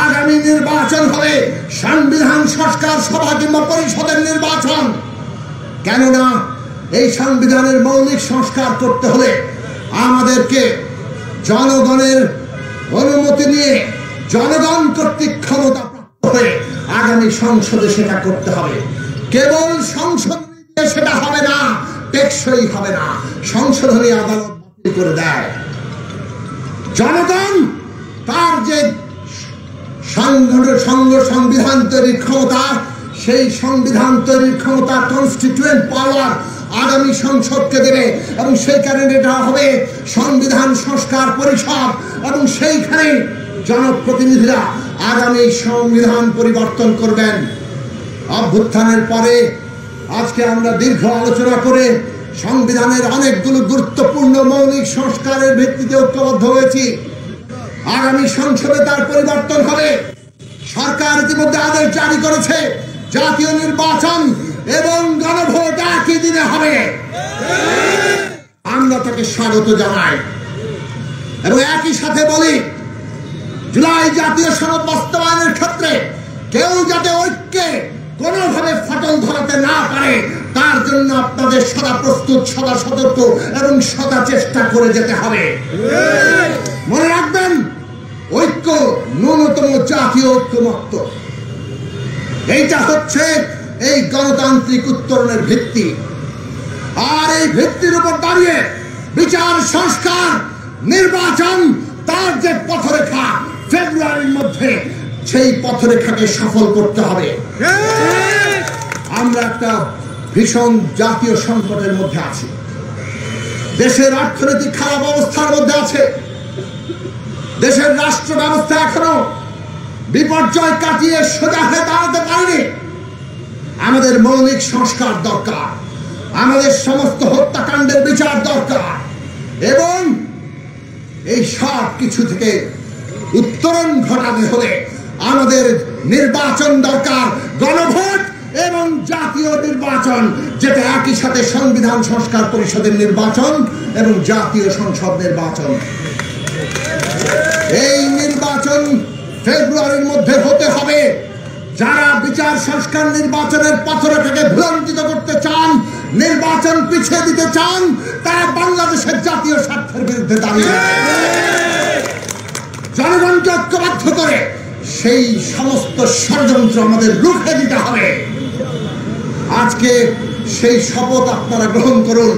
আগামী নির্বাচন হবে সংবিধান সংস্কার সভা কিংবা পরিষদের নির্বাচন। কেননা এই সংবিধানের মৌলিক সংস্কার করতে হলে আমাদেরকে জনগণের অনুমতি নিয়ে জনগণ কর্তৃক ক্ষমতা প্রাপ্ত হয়ে আগামী সংসদে সেটা করতে হবে। কেবল সংসদ সেটা হবে না, টেকসই হবে না। সংশোধনী আদালত বাতিল করে দেয়। জনগণ তার যে সংবিধান তৈরির ক্ষমতা, সেই সংবিধান তৈরির ক্ষমতা কনস্টিটিউয়েন্ট পাওয়ার আগামী সংসদকে দেবে এবং সেই কারণে এটা হবে সংবিধান সংস্কার পরিষদ এবং সেইখানে জনপ্রতিনিধিরা আগামী সংবিধান পরিবর্তন করবেন। অভ্যুত্থানের পরে আজকে আমরা দীর্ঘ আলোচনা করে সংবিধানের অনেকগুলো গুরুত্বপূর্ণ মৌলিক সংস্কারের ভিত্তিতে ঐক্যবদ্ধ হয়েছি। আগামী সংসদে তার পরিবর্তন হবে। সরকার ইতিমধ্যে আদেশ জারি করেছে জাতীয় নির্বাচন এবং গণভোট একই দিনে হবে। আমরা তাকে স্বাগত জানাই এবং একই সাথে বলি, জুলাই জাতীয় সনদ বাস্তবায়নের ক্ষেত্রে কেউ যাতে ঐক্যে কোনোভাবে ফাটল ধরাতে না পারে তার জন্য আপনাদের সদা প্রস্তুত, সদা সতর্ক এবং সদা চেষ্টা করে যেতে হবে। মনে রাখবেন, ঐক্য ন্যূনতম জাতীয় ঐক্যমত্য, এইটা হচ্ছে এই গণতান্ত্রিক উত্তরণের ভিত্তি। আর এই ভিত্তির উপর দাঁড়িয়ে বিচার সংস্কার, নির্বাচন, তার যে পথরেখা ফেব্রুয়ারির মধ্যে, সেই পথরেখাকে সফল করতে হবে। আমরা একটা ভীষণ জাতীয় সংকটের মধ্যে আছি। দেশের অর্থনৈতিক খারাপ অবস্থার মধ্যে আছে। দেশের রাষ্ট্র ব্যবস্থা এখনো বিপর্যয় কাটিয়ে সোজা হয়ে দাঁড়াতে পারেনি। আমাদের মৌলিক সংস্কার দরকার, আমাদের সমস্ত হত্যাকাণ্ডের বিচার দরকার এবং এই সব কিছু থেকে উত্তরণ ঘটাতে হলে আমাদের নির্বাচন দরকার, গণভোট এবং জাতীয় নির্বাচন, যেটা একই সাথে সংবিধান সংস্কার পরিষদের নির্বাচন এবং জাতীয় সংসদ নির্বাচন। এই নির্বাচন ফেব্রুয়ারির মধ্যে হতে হবে। যারা বিচার সংস্কার নির্বাচনের পথরেখাকে ভুলান্তিত করতে চান, নির্বাচন পিছিয়ে দিতে চান, তারা বাংলাদেশের জাতীয় স্বার্থের বিরুদ্ধে দাঁড়িয়ে জনগণকে ঐক্যবদ্ধ করে সেই সমস্ত ষড়যন্ত্র আমাদের রুখে দিতে হবে। আজকে সেই শপথ আপনারা গ্রহণ করুন।